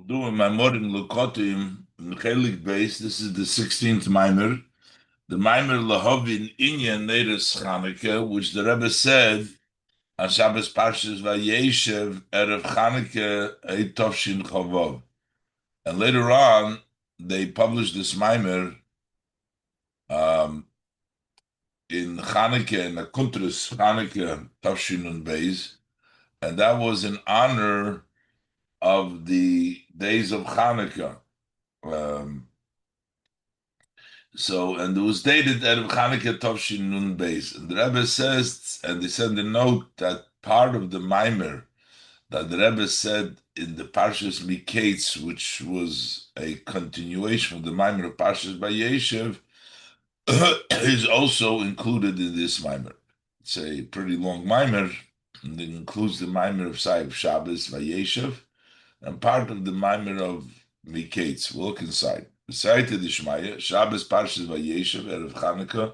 Doing my modern Lukotim Chelik base. This is the 16th Mamer. The Mamer Lehavin Inyan Neiros Chanukah, which the Rebbe said on Shabbos Parshas Vayeshev Erev Chanukah Eitovshin Chavov. And later on, they published this Mamer in Chanukah, in the Kuntras Chanukah Tovshin Beis, and that was in honor of the days of Chanukah. And it was dated Erev Chanukah Tovshin Nun Beis. And the Rebbe says, and they send a note that part of the Mamer that the Rebbe said in the Parshas Miketz, which was a continuation of the Mamer of Parshas Vayeshev, is also included in this Mamer. It's a pretty long Mamer, and it includes the Mamer of Saif Shabbos Vayeshev, and part of the Mamer of Miketz. We'll look inside. Besides the Shmaya, Shabbos Parshas Vayeshev Erev Chanukah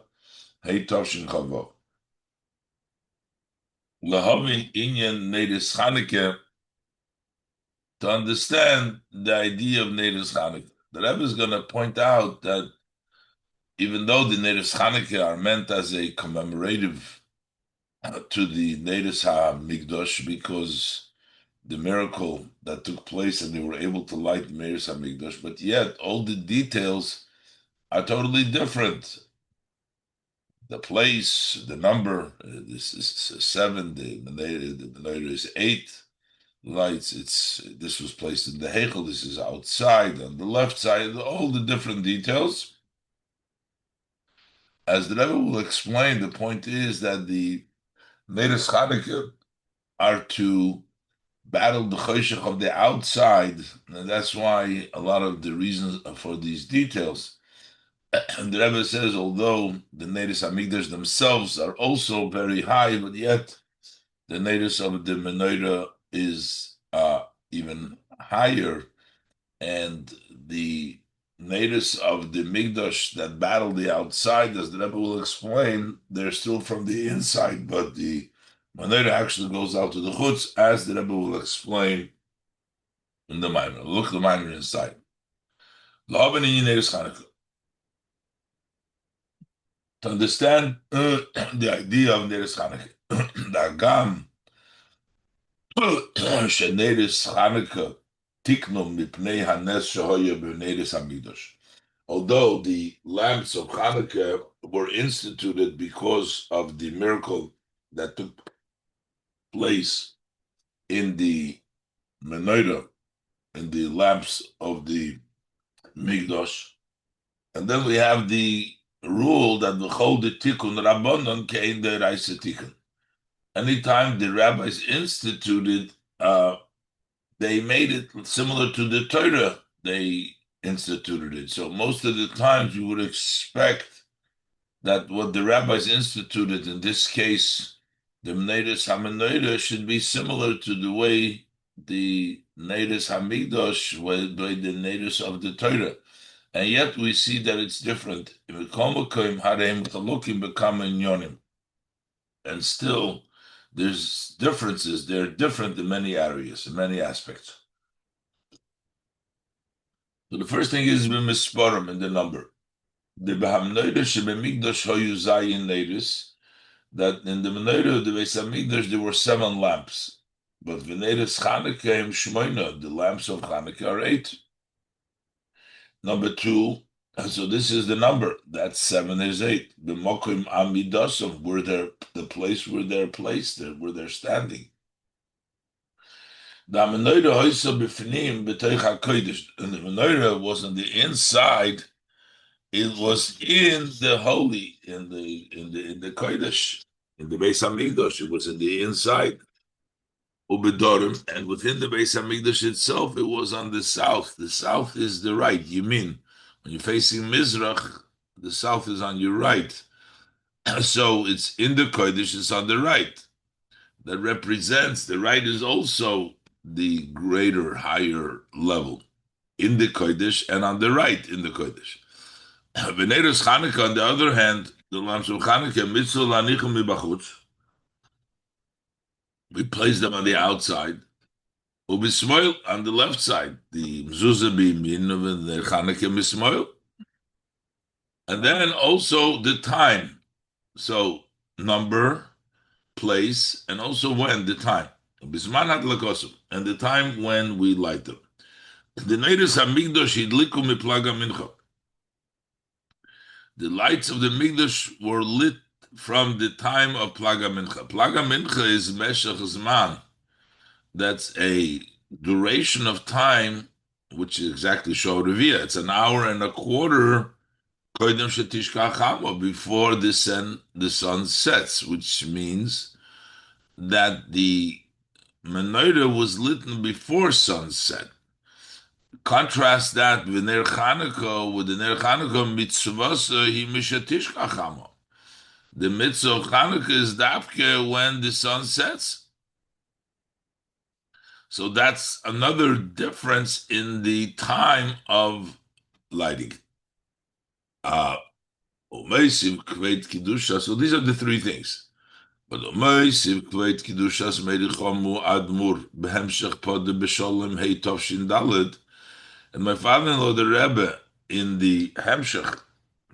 Hey Tovshin Chavov. Lehavin Inyan Neiros Chanukah, to understand the idea of Neiros Chanukah. The Rebbe is going to point out that even though the Neiros Chanukah are meant as a commemorative to the Neiros HaMikdash, because the miracle that took place and they were able to light Neiros HaMikdash, but yet all the details are totally different. The place, the number, this is 7, the menorah is 8 lights. This was placed in the Heichel, this is outside, on the left side, all the different details. As the Rebbe will explain, the point is that the Neiros Chanukah are to battle the choshech of the outside, and that's why a lot of the reasons for these details. And the Rebbe says, although the Neiros HaMikdash themselves are also very high, but yet the Neiros of the menorah is even higher, and the Neiros of the Mikdash that battle the outside, as the Rebbe will explain, they're still from the inside, but the menorah actually goes out to the chutz, as the Rebbe will explain in the Maimon. Look at the Maimon inside. Lehavin Inyan Neiros Chanukah. To understand the idea of Neiros Chanukah, the Agam Neiros Chanukah tiknum mipnei hanes shehoya b'neiros hamikdash. Although the lamps of Chanukah were instituted because of the miracle that took place in the menorah, in the lamps of the Mikdash, and then we have the rule that the whole the tikkun rabbanon kein deraisa tikkun. Anytime the rabbis instituted, they made it similar to the Torah. They instituted it. So most of the times you would expect that what the rabbis instituted, in this case, the Neiros HaMenorah, should be similar to the way the Neiros HaMikdash, by the Neiros of the Torah. And yet we see that it's different. And still, there's differences. They're different in many areas, in many aspects. So the first thing is b'misparim, in the number. The b'hamnoida shebemigdash hoyu zayin neiros, that in the menorah of the Beis Hamikdash there were 7 lamps, but v'neiros Chanukah im shmoina, the lamps of Chanukah are 8. Number 2, so this is the number. That 7 is 8. B'mokim amidasav, where they're the place where they're placed, where they're standing. The menorah hoysa b'fnim b'toich hakodesh, and the menorah was on the inside. It was in the holy, in the kodesh, in the Beis Hamikdash. It was in the inside. Ubedorim, and within the Beis Hamikdash itself, it was on the south. The south is the right. Yamin. When you're facing Mizrach, the south is on your right. So it's in the kodesh. It's on the right. That represents the right is also the greater, higher level in the kodesh, and on the right in the kodesh. Neiros Chanukah, on the other hand, the lamps of Chanukah, mitzvah lanichum mibachutz, we place them on the outside. Ubismoil on the left side, the mezuzah bimin and the Chanukah mismoil, and then also the time. So number, place, and also when the time. Bisman hadlakosim, and the time when we light them. The Neiros Hamikdash hidliku miplaga mincha. The lights of the Mikdash were lit from the time of Plaga Mincha. Plaga Mincha is Meshach Zman. That's a duration of time, which is exactly Shor Revia. It's an hour and a quarter Koydem Shetishka Chamo, before the sun sets, which means that the menorah was lit before sunset. Contrast that with Ner Chanukah, with the Ner Chanukah mitzvah, he mishatishka chamo. The mitzvah of Chanukah is dafke when the sun sets. So that's another difference in the time of lighting. Umeisiv kveit kidusha. So these are the three things. But umeisiv kveit kidushas merichomu admur behemshech pod b'sholem hei tovshin daled. And my father-in-law, the Rebbe, in the Hemshech,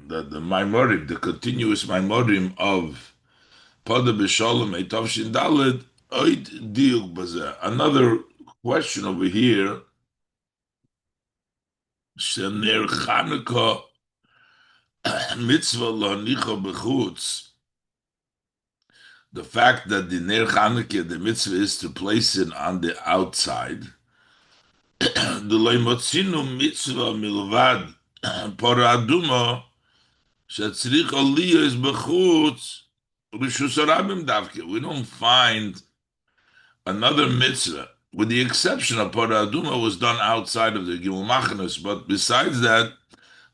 the Maimorim, the continuous Maimorim of Pada B'Sholem Eitov Shin Daled, Oid Diuk Bazeh. Another question over here, Shener Chanukah Mitzvah Lo Nicho B'Chutz. The fact that the Ner Chanukah, the mitzvah is to place it on the outside. The Leimotzinu Mitzvah Milvad Pora Aduma Shetzrich Aliyah is B'Chutz Rishus Harabim Davke. We don't find another mitzvah, with the exception of Pora Aduma, was done outside of the Gimel Machanus. But besides that,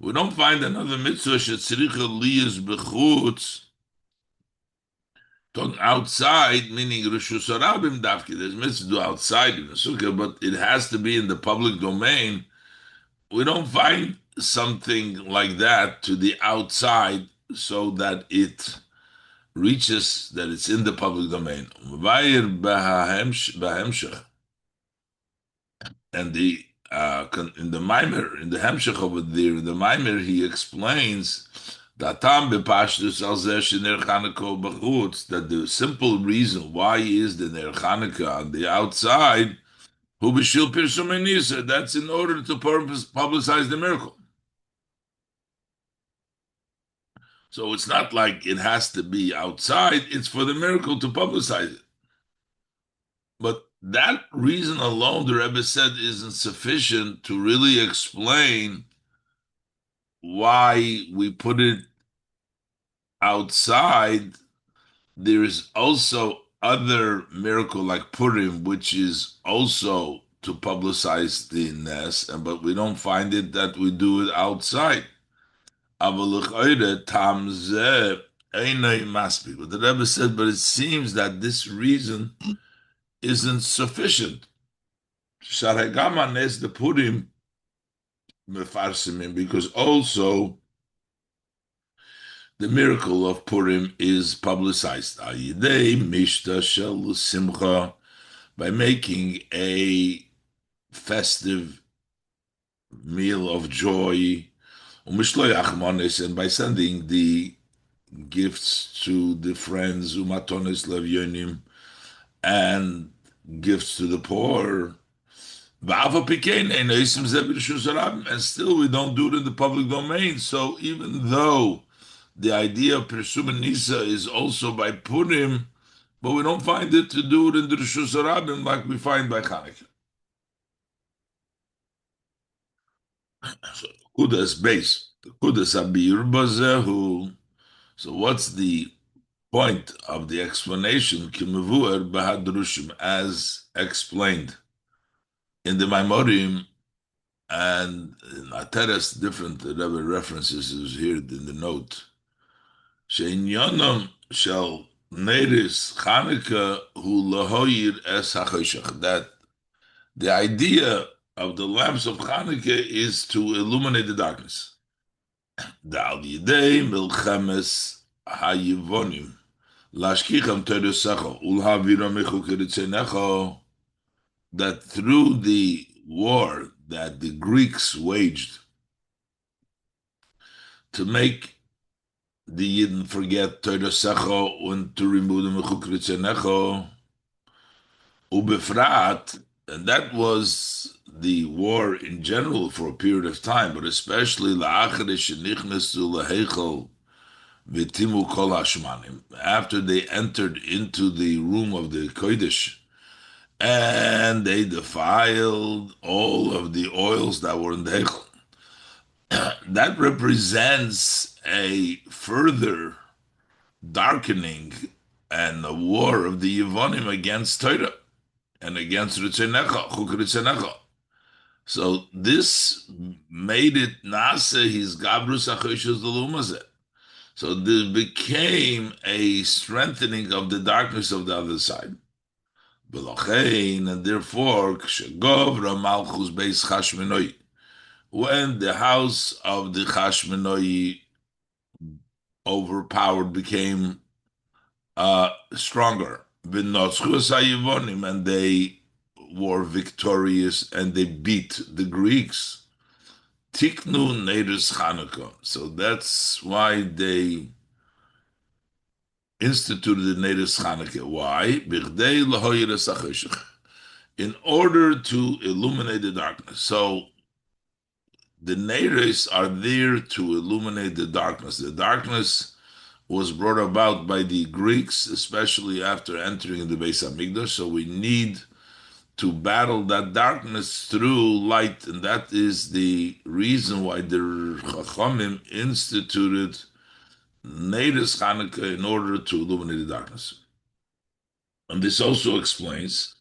we don't find another mitzvah Shetzrich Aliyah is B'Chutz. Talking outside, meaning Rishus Harabim Davke. There's mitzvah to do outside in the sukkah, but it has to be in the public domain. We don't find something like that to the outside so that it reaches, that it's in the public domain. And in the Mamer, in the Hemshech over there, in the Mamer, he explains that the simple reason why is the Ner Chanukah on the outside, that's in order to publicize the miracle. So it's not like it has to be outside, it's for the miracle to publicize it. But that reason alone, the Rebbe said, isn't sufficient to really explain why we put it outside. There is also other miracle like Purim, which is also to publicize the Nes, but we don't find it that we do it outside. But the Rebbe said, but it seems that this reason isn't sufficient. The Purim because also the miracle of Purim is publicized by making a festive meal of joy, and by sending the gifts to the friends, and gifts to the poor. And still we don't do it in the public domain. So even though the idea of Persum Nisa is also by Purim, but we don't find it to do it in the Rishus Harabim like we find by Chanukah. So Kudas base, the Kudas Abir Bazehu. So what's the point of the explanation? Kimevuer Bahadrushim, as explained in the Maimorim and in Ateres, different references is here in the note. She'inyanam shall Neiros Chanukah hu lahoyir es hachoshech, that the idea of the lamps of Chanukah is to illuminate the darkness. Da'al yidei milchemes hayivonim lashkicham teresecho ulhavira mechu keritzenecho, that through the war that the Greeks waged to make the Yidden forget Teirasecho and to remove them Chukritzenecho, Ubefrat, and that was the war in general for a period of time, but especially La'acharish Nichnesu Lahechel V'timu Kol Hashmanim, after they entered into the room of the Kodesh, and they defiled all of the oils that were in the Heichel. That represents a further darkening and a war of the Yevonim against Torah and against Ritzenecha, Chuk Ritzenecha. So this made it Nase his Gabrus Achoshes Lumazet. So this became a strengthening of the darkness of the other side. And therefore, when the house of the Chashmenoi overpowered, became stronger, and they were victorious and they beat the Greeks. Tiknu Neiros Chanukah. So that's why they instituted the Neiros Chanukah. Why? In order to illuminate the darkness. So the Neiros are there to illuminate the darkness. The darkness was brought about by the Greeks, especially after entering the Beis Hamikdash. So we need to battle that darkness through light, and that is the reason why the Chachamim instituted Neiros Chanukah in order to illuminate the darkness. And this also explains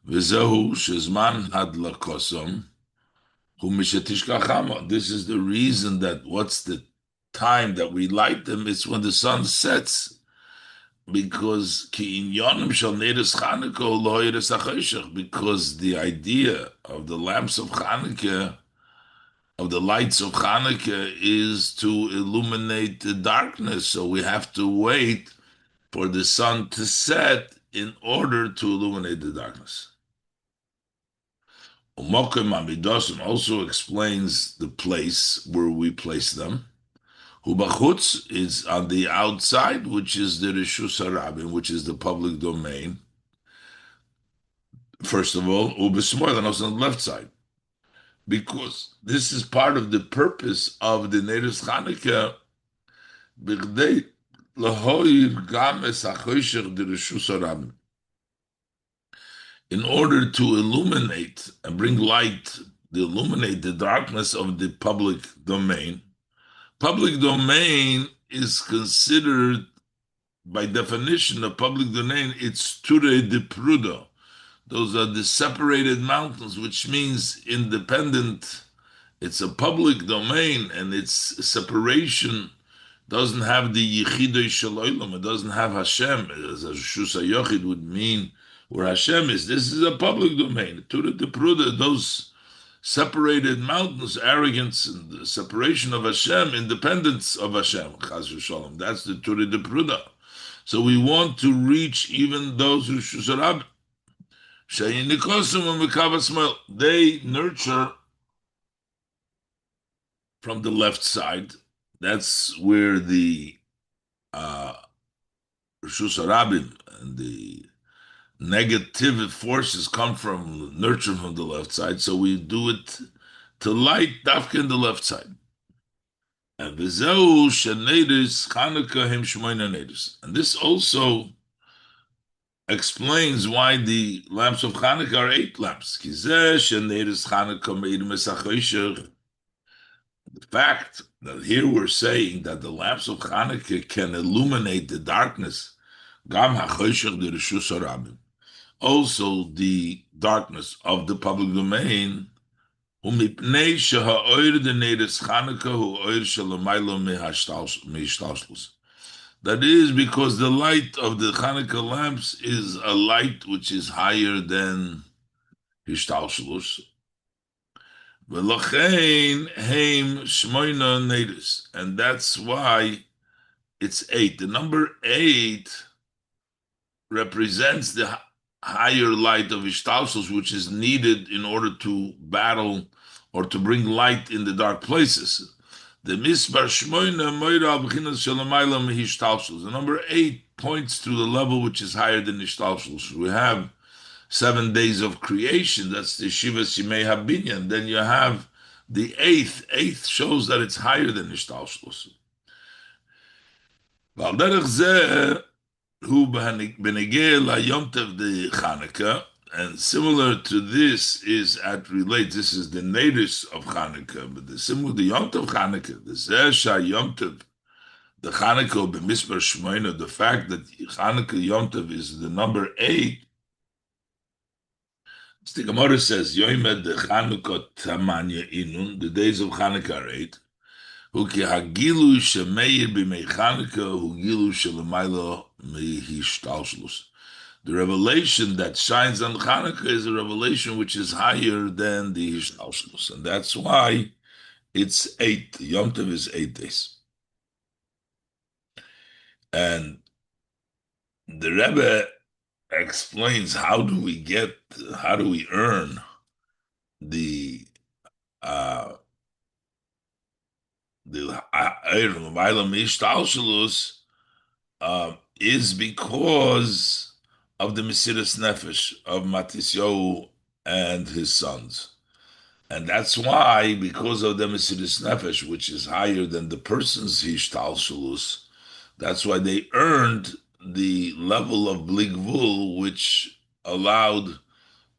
V'zehu shezman hadlakosom hu mishetishkachama. This is the reason that what's the time that we light them? It's when the sun sets, because ki inyanim shel Neiros Chanukah lo Neiros Achoshech, because the idea of the lamps of Chanukah, of the lights of Chanukah, is to illuminate the darkness. So we have to wait for the sun to set in order to illuminate the darkness. Umokim Amidosim also explains the place where we place them. Hubachutz is on the outside, which is the Rishus HaRabim, which is the public domain. First of all, Ubesmoy, and also on the left side. Because this is part of the purpose of the Neiros Chanukah, B'chdei lahoir gam es hachoshech de Rishus HaRabim. In order to illuminate and bring light, illuminate the darkness of the public domain. Public domain is considered, by definition of public domain, it's Ture de Prudo. Those are the separated mountains, which means independent. It's a public domain, and its separation doesn't have the Yechidei Shel Olam. It doesn't have Hashem, as a Rishus HaYochid would mean, where Hashem is. This is a public domain. Ture de Pruda, those separated mountains, arrogance and the separation of Hashem, independence of Hashem, Chas v'Shalom. That's the Ture de Pruda. So we want to reach even those who Shusarab. They nurture from the left side. That's where the Shusarabim and the negative forces come from, nurture from the left side. So we do it to light dafka in the left side. And v'zeu sheneiros Chanukah him shmoina neiros. And this also explains why the lamps of Chanukah are 8 lamps. Kizeh sheneiros Chanukah meirim es hachoshech. The fact that here we're saying that the lamps of Chanukah can illuminate the darkness, gam hachoshech de Rishus HaRabim, also the darkness of the public domain, that is because the light of the Chanukah lamps is a light which is higher than Hishtalshlus. And that's why it's 8. The number 8 represents higher light of Ishtalshus, which is needed in order to battle or to bring light in the dark places. The Misbar Shmoina Moira al B'chinas Shalamayla Mehishtalshus. The number 8 points to the level which is higher than Ishtalshus. We have 7 days of creation. That's the Shiva Simei Habinyan. Then you have the eighth. Eighth shows that it's higher than Ishtalshus. ועל דרך זה הוא בנגיע ליום טוב the Chanukah, and similar to this is this is the Neiros of Chanukah, but the similar the Yom Tov Chanukah, the Zeh Yom Tov, the Chanukah b'misbar Shmoina, the fact that Chanukah Yom Tov is the number 8. The Gemara says Yoimed the Chanukah Tamanya Inun, the days of Chanukah are 8. The revelation that shines on Chanukah is a revelation which is higher than the Hishtalshlus, and that's why it's 8. Yom Tov is 8 days. And the Rebbe explains how do we earn the is because of the Mesiras Nefesh of Matisyahu and his sons. And that's why, because of the Mesiras Nefesh, which is higher than the person's Hishtalshalus, that's why they earned the level of Bligvul, which allowed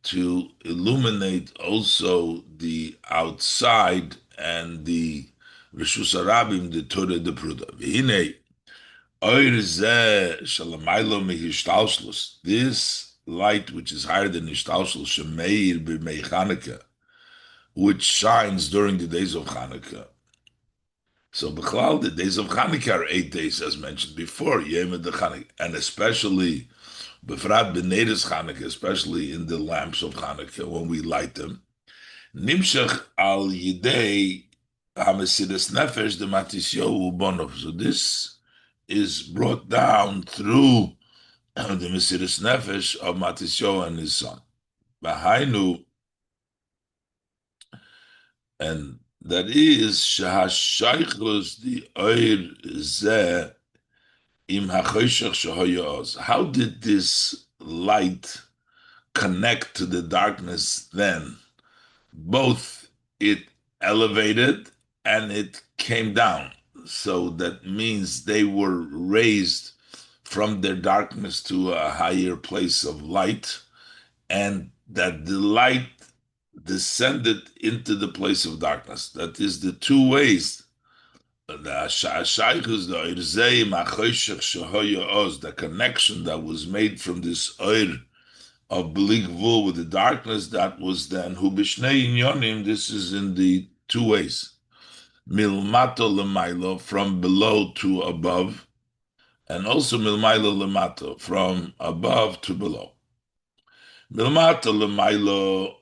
to illuminate also the outside and the Rishus Arabim, the Torah, the Pruda. This light, which is higher than Ishtalshus, Shemeir b'mei Chanukah, which shines during the days of Chanukah. So, B'chlal, the days of Chanukah are 8 days, as mentioned before, Yom the Chanukah, and especially B'frat b'neiros Chanukah, especially in the lamps of Chanukah when we light them. Nimshach al yidei hamesiras nefesh the matisyahu bonov. So this is brought down through the mesiras nefesh of Matisyahu and his son. Bahainu, and that is shahashaychus the oir zeh im hachoshech shehoyos. How did this light connect to the darkness then? Both it elevated and it came down. So that means they were raised from their darkness to a higher place of light, and that the light descended into the place of darkness. That is the two ways. The connection that was made from this oir of Bligvul with the darkness, that was then Hu B'shnei Inyanim. This is in the two ways. Milmato Lemailo, from below to above, and also Milmailo Lemato, from above to below. Milmato Lemailo,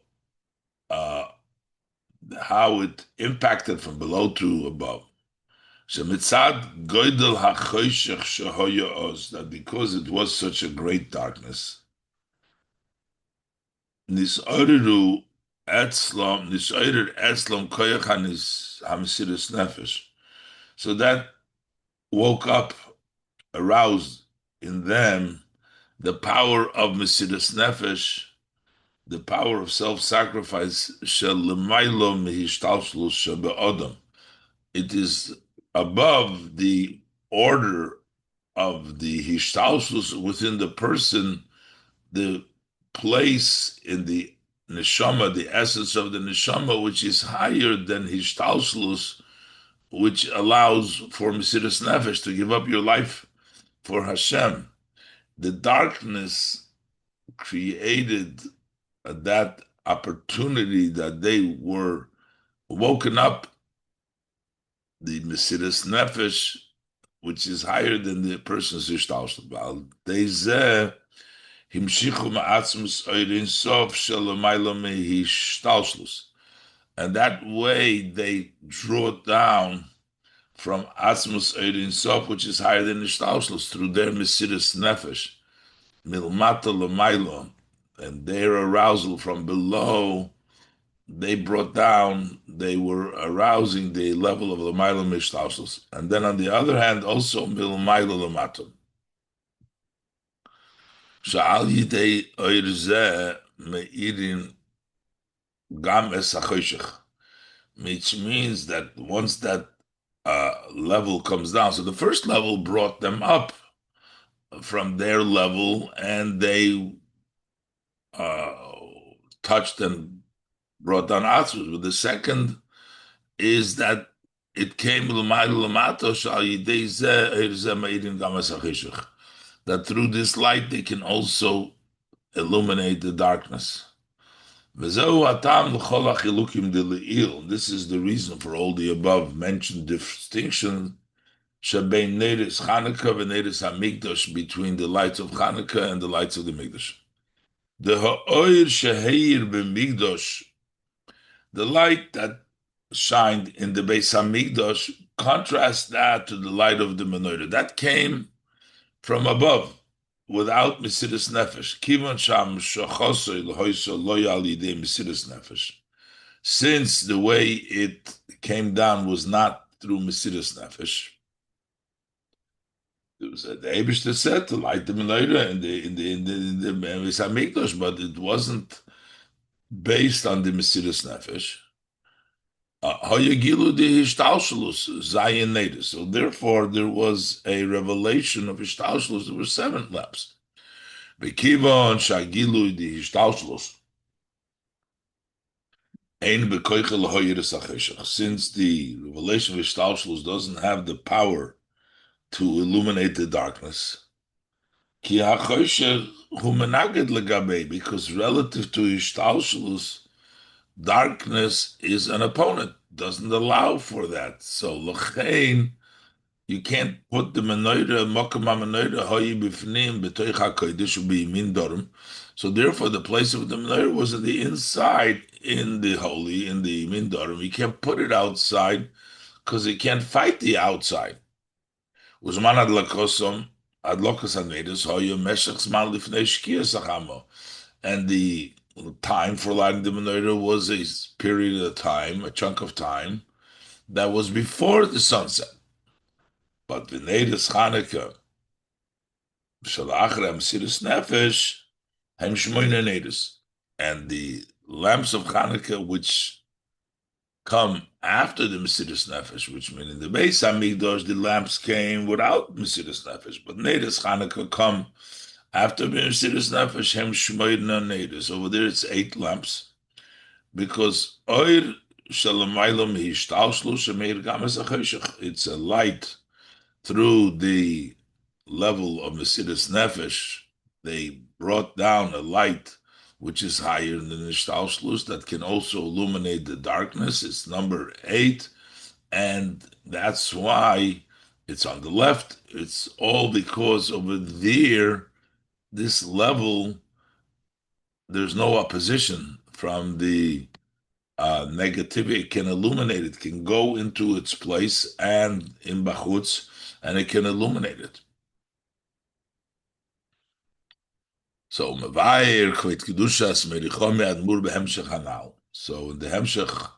how it impacted from below to above. Shemitzad Goydel HaChoshech Shehoya Oz, that because it was such a great darkness, Nisoiru Etzlom Koyach HaMesiras Nefesh. So that woke up, aroused in them the power of Mesiras Nefesh, the power of self-sacrifice. Shel Lemailo Mehishtalshlus Shebe'odam. It is above the order of the Hishtalshlus within the person, the place in the neshama, the essence of the neshama, which is higher than Hishtalshlus, which allows for Mesiras Nefesh to give up your life for Hashem. The darkness created that opportunity that they were woken up, the Mesiras Nefesh, which is higher than the person's Hishtalshlus. Deizeh himshichu ma'atzmus oirin sof shelamayla mehishtalshlus, and that way they draw it down from atzmus oirin sof, which is higher than Hishtalshlus, through their Mesiras Nefesh, milmata lemayla, and their arousal from below, they brought down, they were arousing the level of the Milo Mishtausos. And then on the other hand, also Mil Milo Lamatum. Sha'al Yidei Oir Zeh Me'irin Gam Es HaChoshech, which means that once that level comes down, so the first level brought them up from their level, and they uh, touched and brought down Atzmus. But the second is that it came that through this light they can also illuminate the darkness. This is the reason for all the above mentioned distinction between the lights of Chanukah and the lights of the Mikdash. The ha'oir sheheir b'mikdash, the light that shined in the Beis Hamikdash, contrast that to the light of the menorah. That came from above, without Mesiras Nefesh. Kivan sham shachosoi l'hoiso lo yal yidei Mesiras Nefesh. Since the way it came down was not through Mesiras Nefesh, it was the Eibishter said to light the menorah in the Beis Hamikdash, but it wasn't based on the Mesiras Nefesh. So therefore, there was a revelation of Hishtalshlus. There were 7 lamps. Since the revelation of Hishtalshlus doesn't have the power to illuminate the darkness, because relative to Hishtalshlus, darkness is an opponent, doesn't allow for that. So l'chein, you can't put the menorah, makam menorah, hayi b'fnim, b'toich hakodesh u'biyimin dorim. So therefore, the place of the menorah was in the inside, in the holy, in the min dorim. You can't put it outside because you can't fight the outside. Uzman adlakosom, adlokas hanedes, hayi meshach zman lifnei shkiyas hachamo. And the time for lighting the menorah was a period of time, a chunk of time, that was before the sunset. But the Neiros Chanukah, Shalachra Mesiras Nefesh, Hem Shmoyne Neiros. And the lamps of Chanukah, which come after the Mesiras Nefesh, which means in the Beis Hamikdash, the lamps came without Mesiras Nefesh, but Neiros Chanukah come after Mesiras Nefesh, Hem Shmoyne Neiros. Over there, it's 8 lamps, because Oir Shalamaylam Hishtalshlu Shemeir Gamas HaChoshech. It's a light through the level of Mesiras Nefesh. They brought down a light which is higher than the Hishtalshlus that can also illuminate the darkness. It's number 8, and that's why it's on the left. It's all because over there, this level, there's no opposition from the negativity. It can illuminate it, can go into its place and in Bachutz, and it can illuminate it. So Mevayer Kveit Kedushas Merichome Admur Behemshech Hanal. So in the Hemshech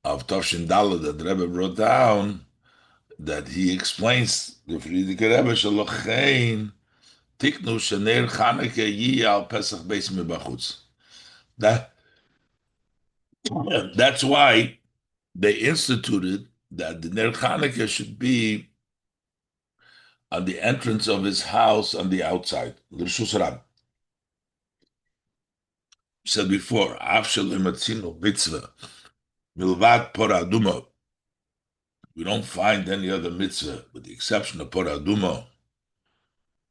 of Tavshin Daled that Rebbe brought down, that he explains the Friedrich Rebbe Shalochein Tiknu Shener Chanukah Yi Al Pesach Beis Mebachutz. That's why they instituted that the Ner Chanukah should be on the entrance of his house on the outside. L'Rishus Rab said before, Avshel Ematzino Mitzvah Milvad Pora Aduma. We don't find any other mitzvah with the exception of Pora Aduma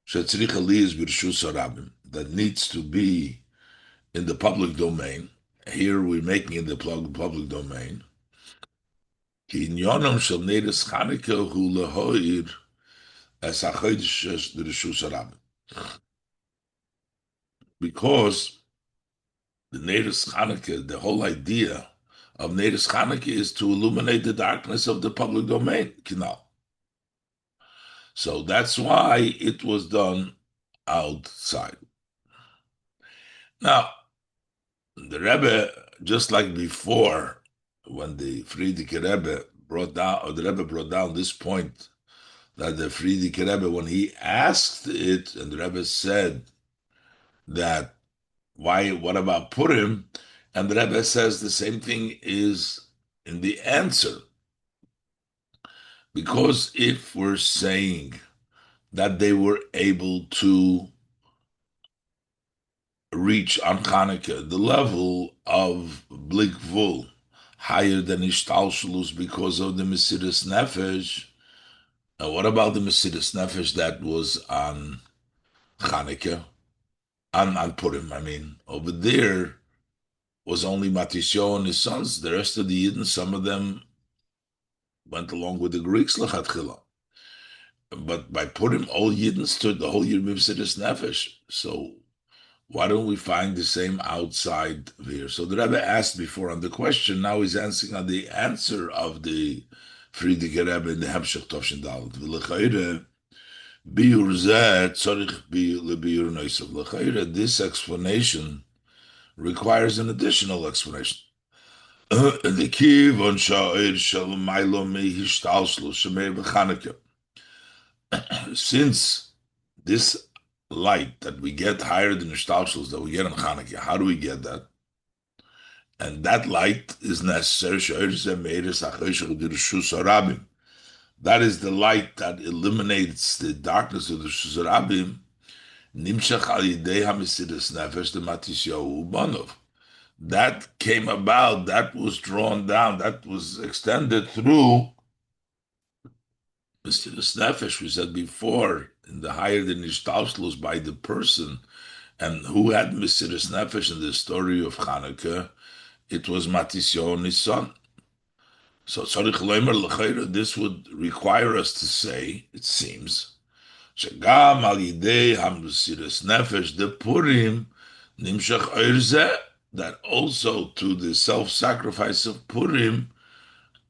Shetzrich Ali is B'Rishus Rabim, that needs to be in the public domain. Here we're making it the public domain. Ki Inyanam Shel Neiros Chanukah Hu Lehoir as HaChodesh B'Rishus Rabim. Because the Neiros Chanukah, the whole idea of Neiros Chanukah is to illuminate the darkness of the public domain, Kinal. So that's why it was done outside. Now, the Rebbe, just like before, when the Frierdiker Rebbe brought down, or the Rebbe brought down this point, that the Frierdiker Rebbe, when he asked it, and the Rebbe said that, why, what about Purim? And the Rebbe says the same thing is in the answer. Because if we're saying that they were able to reach on Chanukah the level of Blik Vul, higher than Ishtalshalus because of the Mesiris Nefesh. Now, what about the Mesiris Nefesh that was on Chanukah? On Purim, I mean. Over there was only Matisyo and his sons. The rest of the Yidden, some of them went along with the Greeks, Lechatchila. But by Purim, all Yidden stood the whole year Mesiris Nefesh. So why don't we find the same outside here? So the Rebbe asked before on the question, now he's answering on the answer of the Frierdiker Rebbe in the Hemshech Toshin Dalet. V'lechaire, biur zeh tzorich lebiur noisav. Lechaire, this explanation requires an additional explanation. The kivon sha'ir shel mailo mehishtalshlu shemei b'chanukah. Since this light that we get higher than the shtalshlos that we get on Chanukah, how do we get that? And that light is necessary. That is the light that eliminates the darkness of the Shuzarabim. Nimshach al yidei hamisidas nefesh the matisyahu banov. That came about, that was drawn down, that was extended through Mesiras Nefesh, we said before, in the higher than Ishtalshlus by the person. And who had Mesiras Nefesh in the story of Chanukah? It was Matisyo and his son. So Tzarich Leimer L'chayra, this would require us to say, it seems, Shagam al yidei hamesiras nefesh the Purim nimshach oirze, that also to the self-sacrifice of Purim,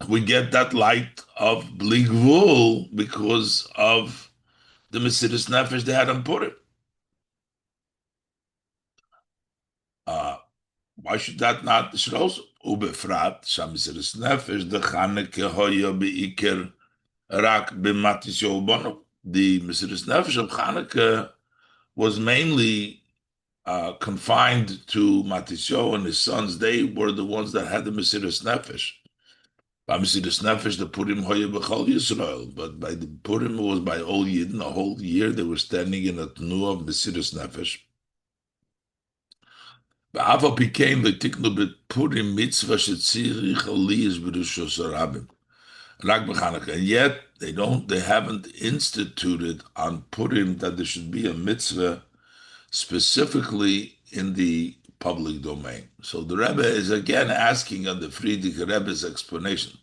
we get that light of Bligvul because of the Mesiras Nefesh they had on Purim. Why should that not? It should also ubefrat shamiseres nefesh the Chanukah hoya beiker rak b'matis yobono. The Mesiras Nefesh of Chanukah was mainly confined to Matisyo and his sons. They were the ones that had the Mesiras Nefesh. By Mesiras Nefesh, the Purim hoya b'chol Yisrael. But by the Purim, it was by all Yidden. A whole year they were standing in a tnu of Mesiras Nefesh. Ava became the tiknu Purim mitzvah shetzirich aliyas b'rishos harabim. And yet they haven't instituted on Purim that there should be a mitzvah specifically in the public domain. So the Rebbe is again asking on the Frierdiker Rebbe's explanation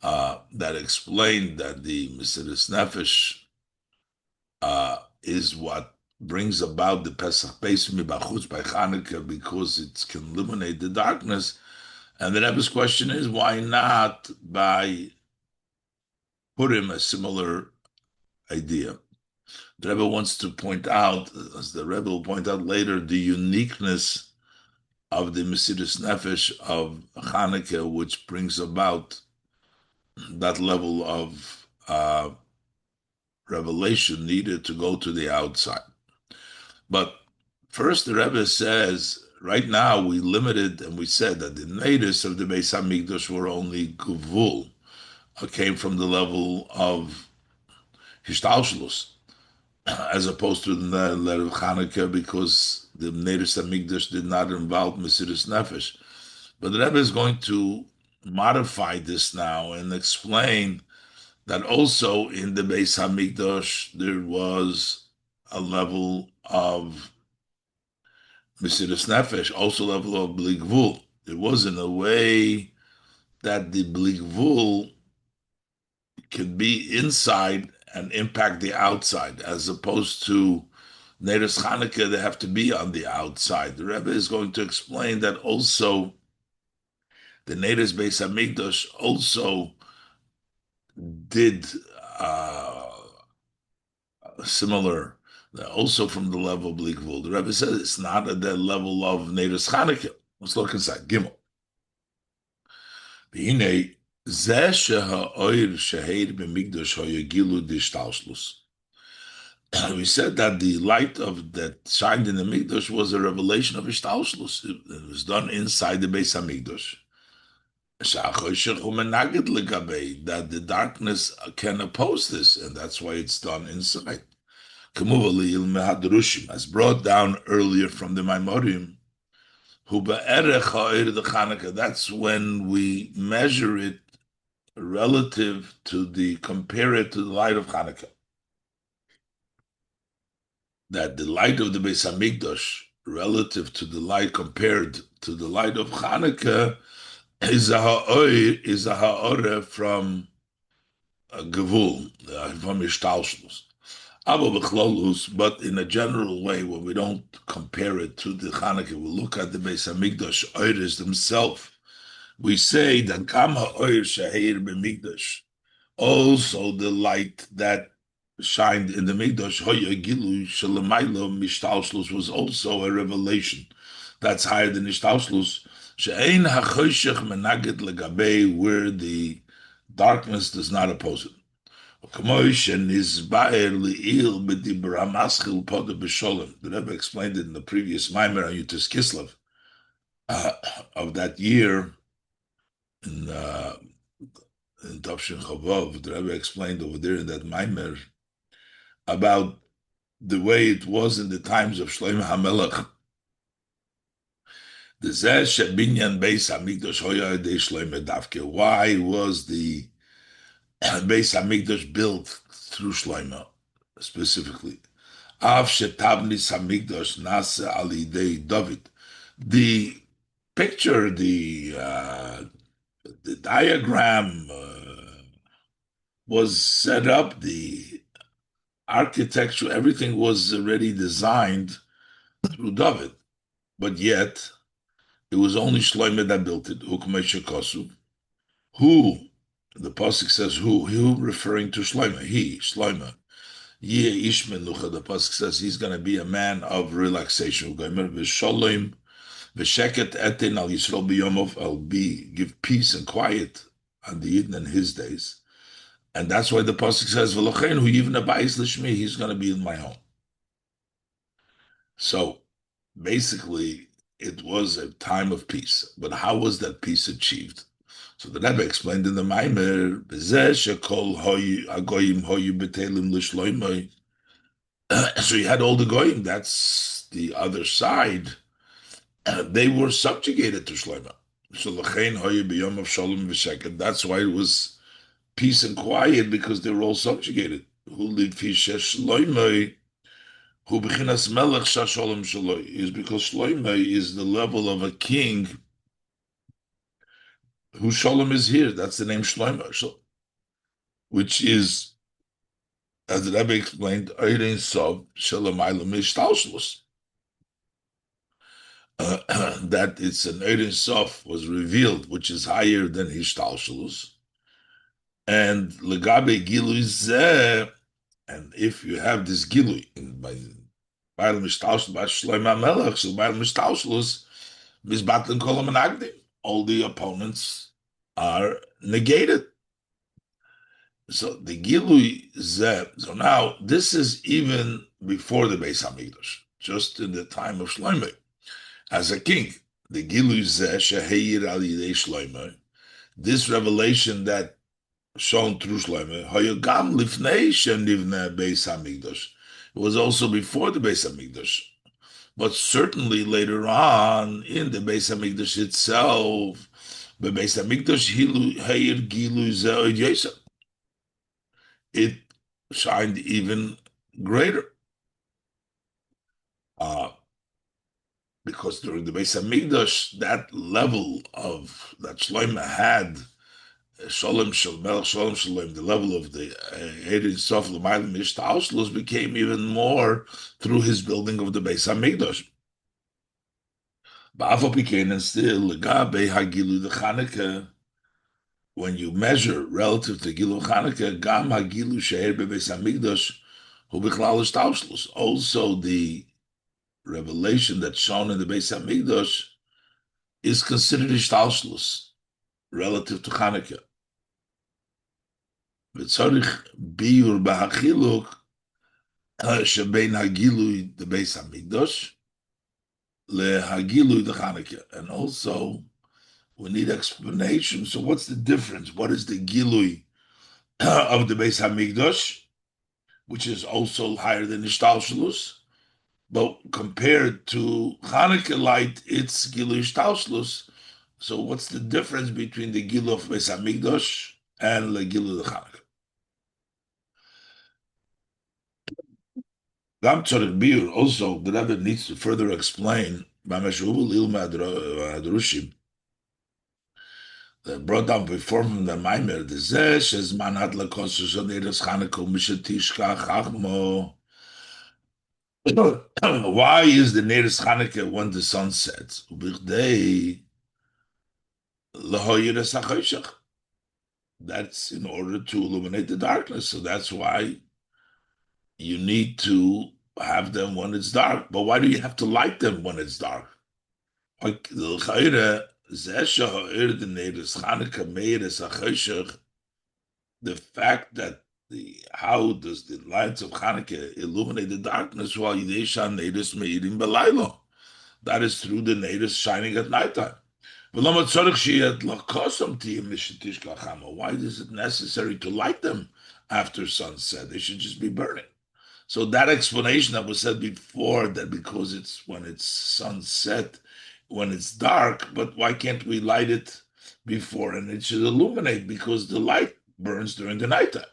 that explained that the Mesiras Nefesh is what brings about the Pesach Beis Mibachutz by Chanukah because it can illuminate the darkness. And the Rebbe's question is, why not by Purim a similar idea? The Rebbe wants to point out, as the Rebbe will point out later, the uniqueness of the Mesiras Nefesh of Chanukah, which brings about that level of revelation needed to go to the outside. But first, the Rebbe says, right now we limited and we said that the Neiros of the Beis Hamikdash were only Guvul, came from the level of Hishtalshalus, as opposed to the letter of Chanukah, because the Neiros Hamikdash did not involve Mesiras Nefesh. But the Rebbe is going to modify this now and explain that also in the Beis Hamikdash there was a level of Mesiras Nefesh, also level of Bligvul. It was in a way that the Bligvul could be inside and impact the outside, as opposed to Neiros Chanukah, they have to be on the outside. The Rebbe is going to explain that also the Neiros Beis Hamikdash also did similar Also from the level of Blikvul. The Rebbe says it's not at that level of Neiros Chanukah. Let's look inside. Gimel. V'hinei zeh sheha'oir sheheir b'migdash hoyagilu d'ishtalshlus. We said that the light of that shined in the Mikdash was a revelation of Ishtalshlus. It was done inside the Beis Hamikdash. That the darkness can oppose this, and that's why it's done inside. As brought down earlier from the Maimorim, that's when we measure it relative to compare it to the light of Chanukah. That the light of the Beis Hamikdash, relative to the light compared to the light of Chanukah, is a ha'ore from Gevul, from Ishtalshlus. But in a general way, when we don't compare it to the Chanukah, we look at the Beis Hamikdash oires themselves. We say that Gam ha'oir sheheir b'mikdash, also the light that shined in the Mikdash, Hoya Gilu Shalamaylo Mishtalshlus, was also a revelation that's higher than Mishtalshlus. She'ein HaChoshech Menaged Legabe, where the darkness does not oppose it. The Rebbe explained it in the previous Mamer on Yutis Kislev of that year in Tavshin Chavov. The Rebbe explained over there in that Mamer about the way it was in the times of Shlomo HaMelech. The Zeh Shebinyan Beis Hamikdash Hoya De Shlomo Davke. Why was the Beis Hamikdash built through Shlomo specifically? Av Shetabnis Hamikdash Nase Alidei David. The picture, the diagram was set up. The architecture, everything was already designed through David, but yet it was only Shlomo that built it. Who, the pasuk says who referring to Shlomo, he, Shlomo. Yeh ish menucha, the pasuk says he's going to be a man of relaxation. V'sholem v'sheket etin al Yisrael b'yomov, I'll give peace and quiet on the Yidden in his days. And that's why the pasuk says, "V'lochein hu yivna ba'is l'shmi," he's going to be in my home. So basically, it was a time of peace. But how was that peace achieved? So the Rebbe explained in the Mamer, so you had all the goyim, that's the other side. They were subjugated to Shlomo. So that's why it was peace and quiet, because they were all subjugated. Is because Shlomo is the level of a king whose shalom is here. That's the name Shlomo, which is, as the Rebbe explained, Eirin Sov Shalom Eilam Ishtalshlus. That it's an Eirin Sov was revealed, which is higher than Ishtalshlus. And Legabe Gilui Zeh, and if you have this Gilui by Eilam Ishtalshlus, by Shlomo Melech, so by Eilam Ishtalshlus, Mizbatlan Kolam Anagdim, all the opponents are negated. So the Gilui Zeh. So now this is even before the Beis Hamikdash, just in the time of Shlomo as a king. The Gilui Zeh Sheheir Al Yidei Shlomo. This revelation that shown through Shlomo, Hayagam Lifnei Shenivne Beis Hamikdash. It was also before the Beis Hamikdash, but certainly later on in the Beis Hamikdash itself, the Beis Hamikdash Hayir Gilui Zeh Yosef. It shined even greater. Because during the Beis Hamikdash, that level of that Shlomo had, Shalom Shalom Shalom, the level of the Eirin Sof L'mayim Ishtalshlus became even more through his building of the Beis Hamikdash. Ba'afal Pikein, and still Legabe Hagilu the Chanukah, when you measure relative to Gilu Chanukah, Gam Hagilu She'er BeBeis Hamikdash Also, the revelation that's shown in the Beis Hamikdash is considered ishtalshlus relative to Chanukah. V'tzorich biur b'hachiluk shebein hagilui the Beis Hamikdash lehagilui the Chanukah, and also we need explanation. So, what's the difference? What is the gilui of the Beis Hamikdash, which is also higher than ishtalshlus? But compared to Chanukah light, it's Gilu Shtalshlus. So what's the difference between the Gilu of Beis Hamikdash and the Gilu of Chanukah? Gam Tzorich Biur, also, the Rebbe needs to further explain that brought down before from the Mamer, the Zesh, as Manat Lakosus on Neiros Chanukah, Mishatishka Chachmo. Why is the Neiros Chanukah when the sun sets? That's in order to illuminate the darkness. So that's why you need to have them when it's dark. But why do you have to light them when it's dark? Like the fact that how does the lights of Hanukkah illuminate the darkness while that is through the natives shining at nighttime. Why is it necessary to light them after sunset? They should just be burning. So that explanation that was said before, that because it's when it's sunset, when it's dark, but why can't we light it before and it should illuminate because the light burns during the nighttime?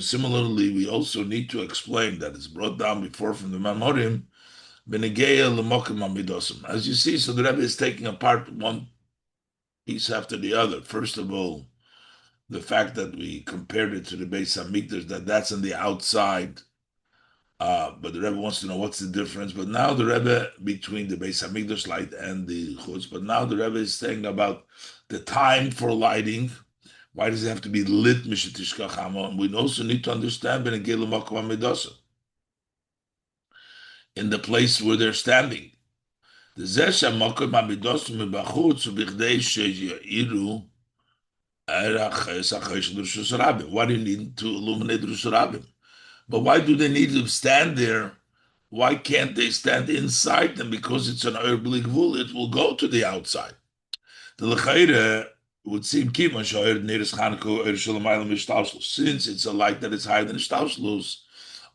Similarly, we also need to explain that it's brought down before from the Mamorim. As you see, so the Rebbe is taking apart one piece after the other. First of all, the fact that we compared it to the Beis Hamikdash, that's on the outside, but the Rebbe wants to know what's the difference. But now the Rebbe, between the Beis Hamikdash light and the Chutz, but now the Rebbe is saying about the time for lighting. Why does it have to be lit? And we also need to understand in the place where they're standing. Why do you need to illuminate Rosh Hashanah? But why do they need to stand there? Why can't they stand inside them? Because it's an erblik vul, it will go to the outside. The Lechaire would seem since it's a light that is higher than Shtalshlus,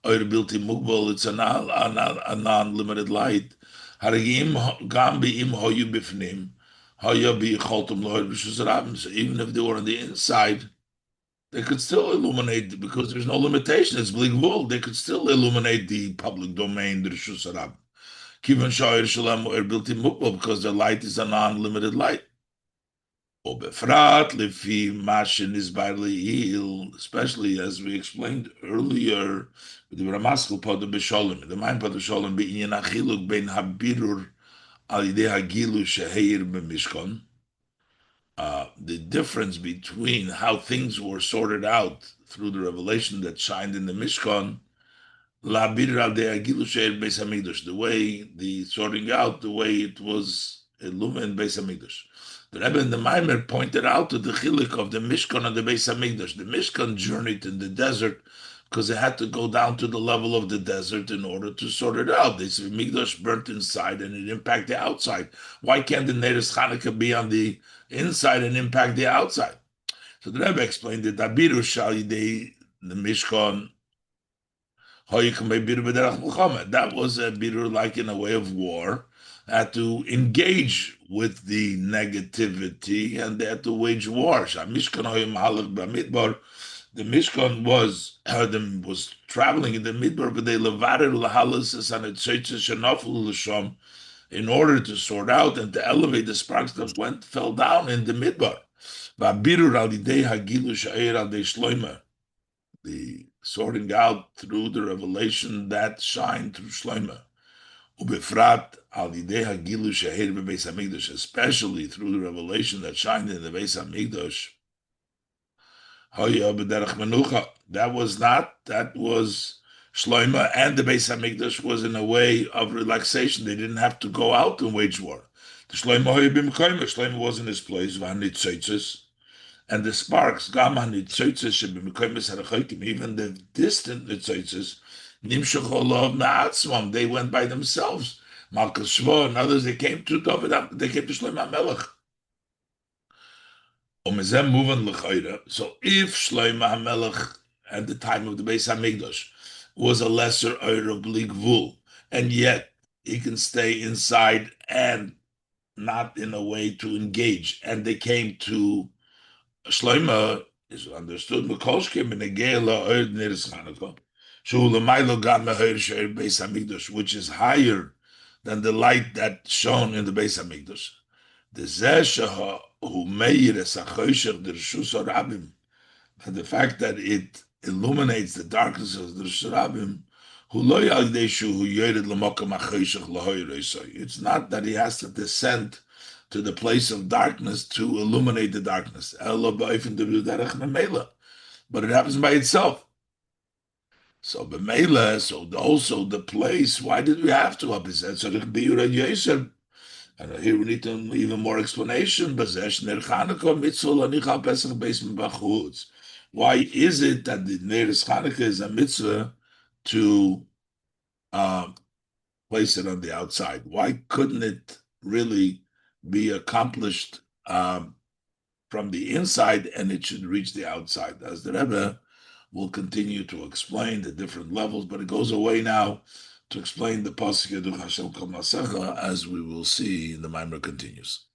it's a non-limited light. So even if they were on the inside, they could still illuminate because there's no limitation. It's blig vul. They could still illuminate the public domain, the Rishus Harab. Because the light is a non-limited light. Especially as we explained earlier, the Ramaskal Pada B'Sholem, the Mind Pada Sholem, Inyan Achiluk Ben Habirur Al Yidei Hagilu Sheheir B'Mishkan. The difference between how things were sorted out through the revelation that shined in the Mishkan, the way the sorting out, the way it was illumined Beis Hamikdash. The Rebbe and the Mamer pointed out to the chilik of the Mishkan and the Beis Hamikdash. The Mishkan journeyed in the desert because it had to go down to the level of the desert in order to sort it out. The Hamikdash burnt inside and it impacted the outside. Why can't the Neiros Chanukah be on the inside and impact the outside? So the Rebbe explained that the Mishkan, that was a birur like in a way of war, had to engage with the negativity and they had to wage war. The Mishkan was traveling in the Midbar, but they levared lahalis and it in order to sort out and to elevate the sparks that fell down in the Midbar. The sorting out through the revelation that shined through Shloimeh. Especially through the revelation that shined in the Beis Hamikdash. That was not, that was Shloima, and the Beis Hamikdash was in a way of relaxation. They didn't have to go out and wage war. The Shloima was in his place, and the sparks, even the distant nitzotzes, they went by themselves. Malchus Shvo and others, they came to David, they came to Shlomo HaMelech. So if Shlomo HaMelech at the time of the Beis Hamikdash was a lesser Oyer of Bligvul, and yet he can stay inside and not in a way to engage, and they came to Shlomo is understood Mikolshkim in a Gela Oyer Neiros Chanukah, which is higher than the light that shone in the Beis Hamikdash. And the fact that it illuminates the darkness of the Rabim, it's not that he has to descend to the place of darkness to illuminate the darkness, but it happens by itself. So b'meila, so also the place. Why did we have to up his head? So and here we need even more explanation. Why is it that the Neiros Chanukah is a mitzvah to place it on the outside? Why couldn't it really be accomplished from the inside and it should reach the outside? As the Rebbe will continue to explain the different levels, but it goes away now to explain the pasuk Yeduch Hashem Kol Masecha, as we will see. The Mamer continues.